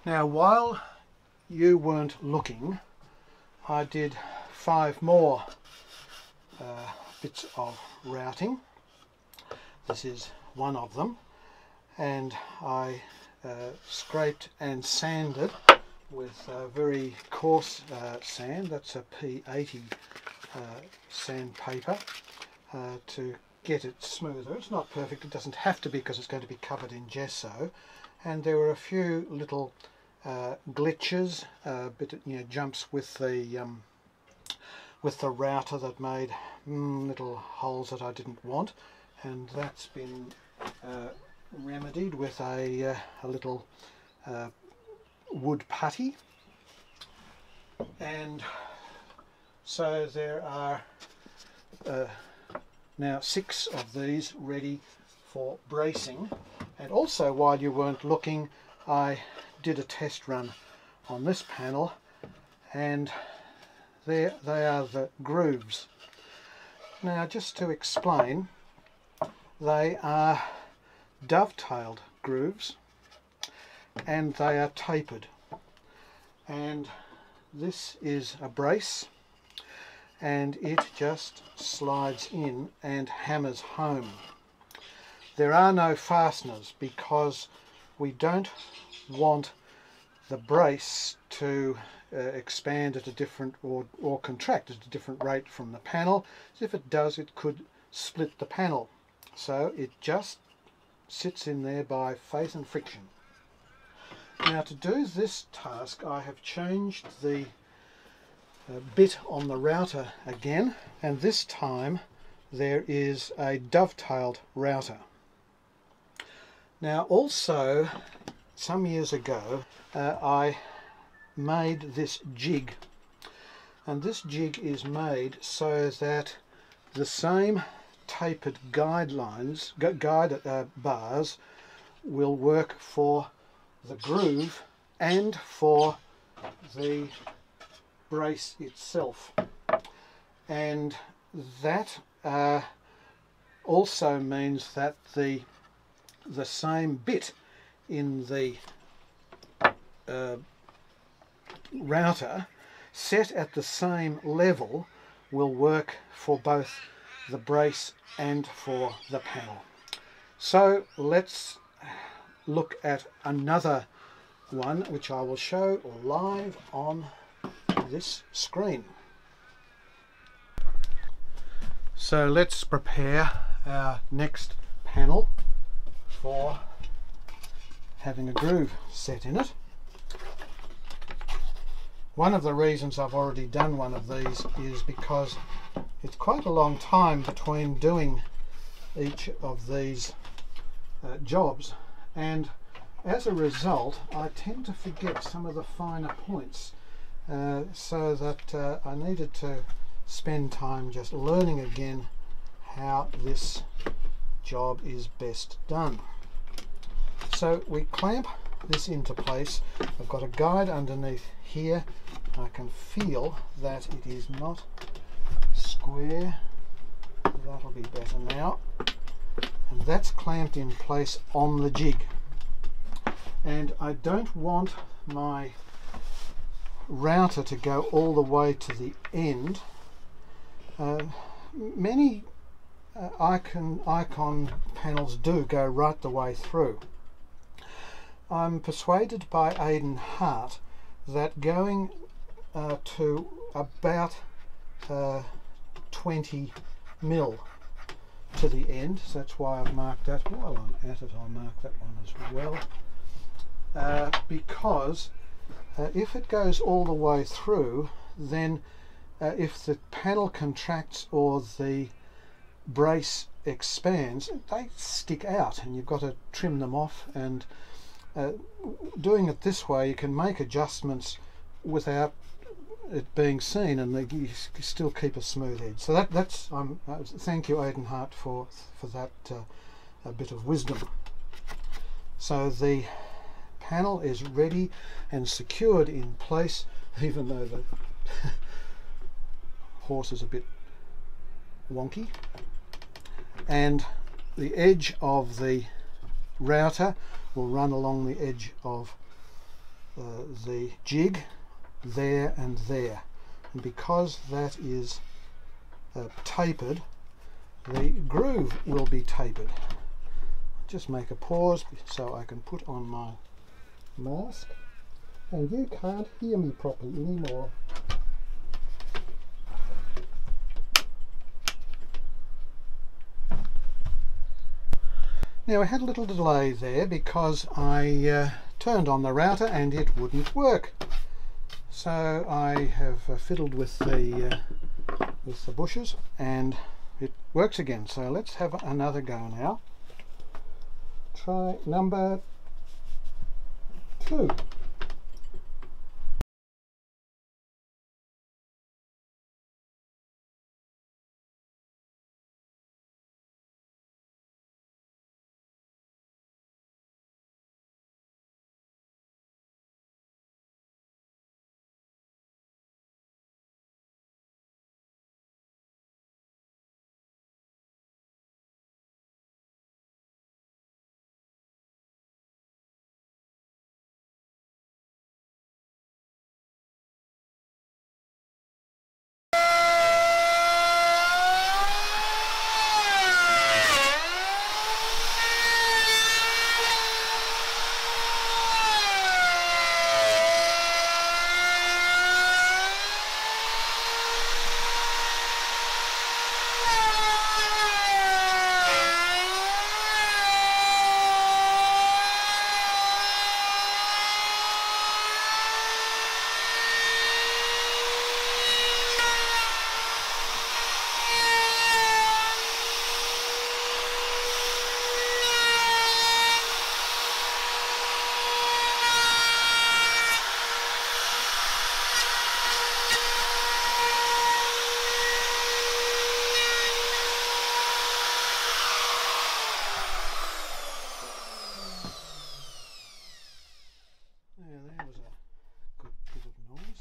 Now, while you weren't looking, I did 5 more bits of routing. This is one of them, and I scraped and sanded with very coarse sand. That's a P80 sandpaper to get it smoother. It's not perfect, it doesn't have to be because it's going to be covered in gesso, and there were a few little glitches, jumps with the router that made little holes that I didn't want, and that's been remedied with a little wood putty. And so there are now 6 of these ready for bracing. And also, while you weren't looking, I did a test run on this panel, and there they are, the grooves. Now, just to explain, they are dovetailed grooves and they are tapered, and this is a brace and it just slides in and hammers home. There are no fasteners because we don't want the brace to expand at a different or contract at a different rate from the panel. If it does, it could split the panel. So it just sits in there by faith and friction. Now, to do this task, I have changed the bit on the router again, and this time there is a dovetailed router. Now, also some years ago I made this jig, and this jig is made so that the same tapered guide bars will work for the groove and for the brace itself, and that also means that the same bit in the router set at the same level will work for both the brace and for the panel. So let's look at another one which I will show live on this screen. So let's prepare our next panel for having a groove set in it. One of the reasons I've already done one of these is because it's quite a long time between doing each of these jobs, and as a result I tend to forget some of the finer points, so that I needed to spend time just learning again how this job is best done. So we clamp this into place. I've got a guide underneath here. I can feel that it is not square. That'll be better now. And that's clamped in place on the jig. And I don't want my router to go all the way to the end. Many icon panels do go right the way through. I'm persuaded by Aidan Hart that going to about 20 mil to the end, so that's why I've marked that. While I'm at it, I'll mark that one as well, because if it goes all the way through, then if the panel contracts or the brace expands, they stick out and you've got to trim them off. And doing it this way, you can make adjustments without it being seen, and you still keep a smooth edge. So that's thank you, Aidan Hart, for that a bit of wisdom. So the panel is ready and secured in place, even though the horse is a bit wonky, and the edge of the router will run along the edge of the jig there and there, and because that is tapered, the groove will be tapered. Just make a pause so I can put on my mask, and you can't hear me properly anymore. Now I had a little delay there because I turned on the router and it wouldn't work. So I have fiddled with the bushes and it works again. So let's have another go now. Try number 2. There was a good bit of noise.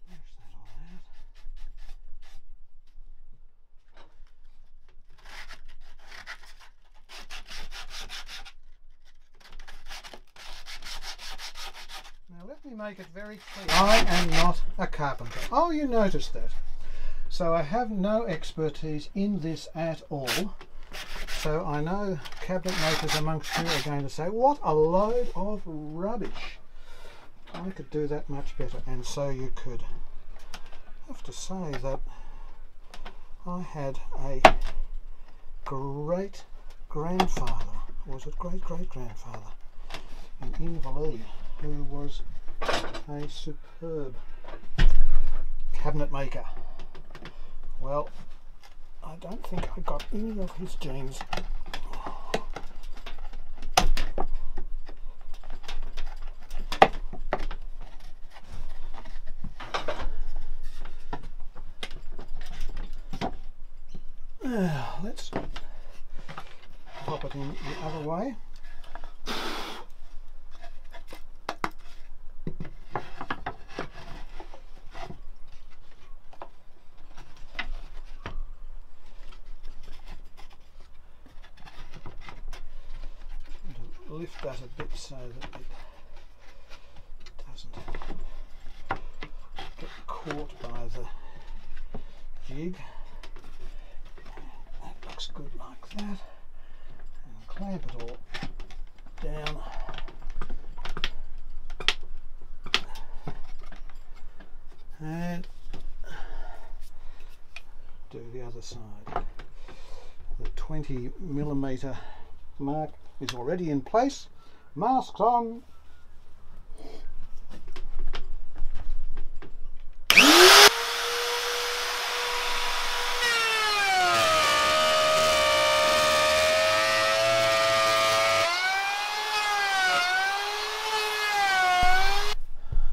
Where's that all out? Now let me make it very clear. I am not a carpenter. Oh, you noticed that. So I have no expertise in this at all. So I know cabinet makers amongst you are going to say, what a load of rubbish. I could do that much better, and so you could. I have to say that I had a great grandfather, or was it great grandfather, in Inverleigh, who was a superb cabinet maker. Well, I don't think I got any of his genes. Let's pop it in the other way. Lift that a bit so that it doesn't get caught by the jig. That looks good like that. And clamp it all down. And do the other side. The 20mm mark is already in place. Masks on.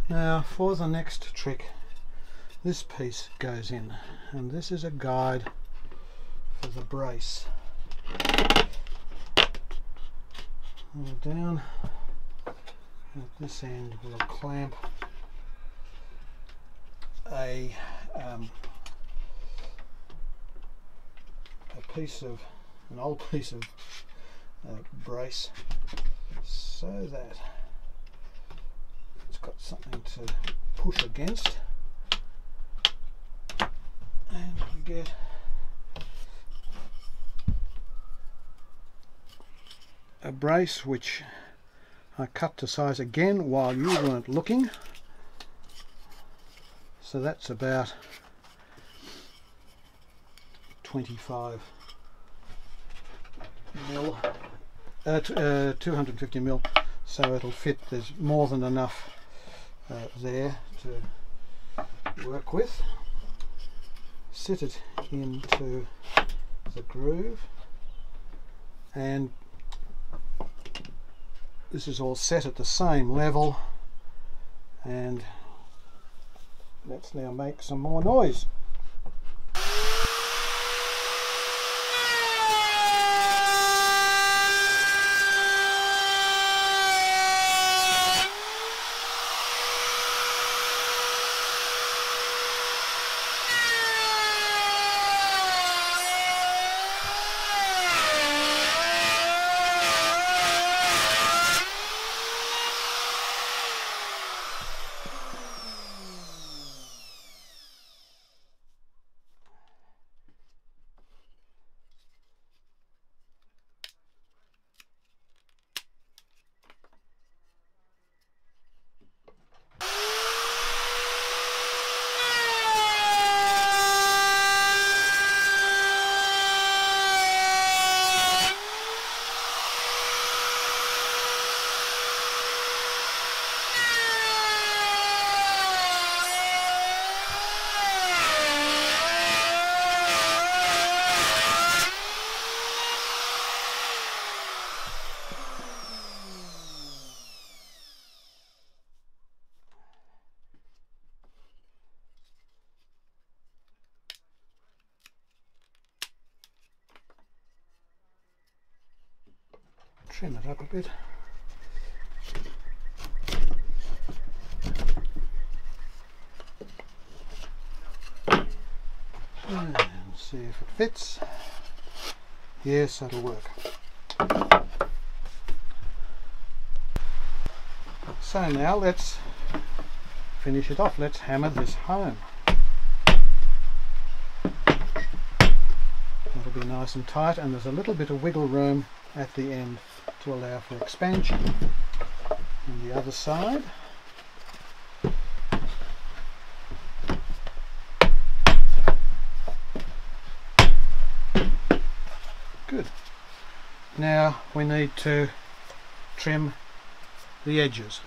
Now for the next trick, this piece goes in, and this is a guide for the brace. Down at this end we'll clamp an old piece of brace, so that it's got something to push against, and we get a brace which I cut to size again while you weren't looking. So that's about 25 mil, 250 mil, so it'll fit. There's more than enough there to work with. Sit it into the groove, and this is all set at the same level, and let's now make some more noise. Trim it up a bit. And see if it fits. Yes, that'll work. So now let's finish it off. Let's hammer this home. That'll be nice and tight, and there's a little bit of wiggle room at the end to allow for expansion. On the other side, good. Now we need to trim the edges,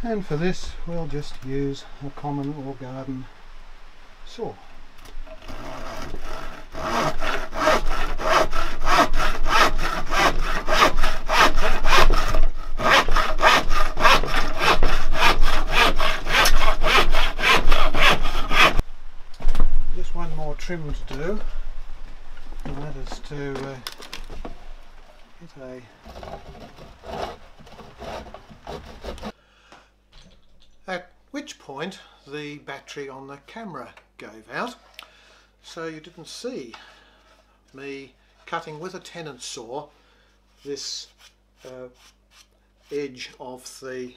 and for this we'll just use a common or garden saw. Trim to do, and that is to get at which point the battery on the camera gave out, so you didn't see me cutting with a tenon saw this edge of the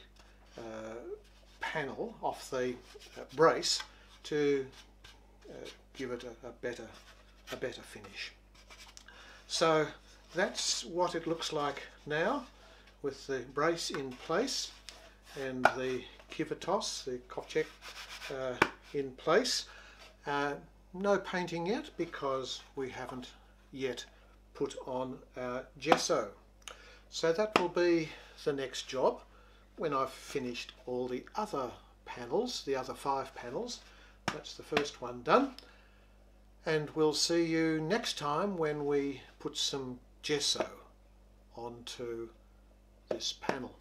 panel, off the brace, to give it a better finish. So that's what it looks like now, with the brace in place and the Kivitos, the Kovtech, in place. No painting yet because we haven't yet put on gesso. So that will be the next job when I've finished all the other panels, the other 5 panels. That's the first one done. And we'll see you next time when we put some gesso onto this panel.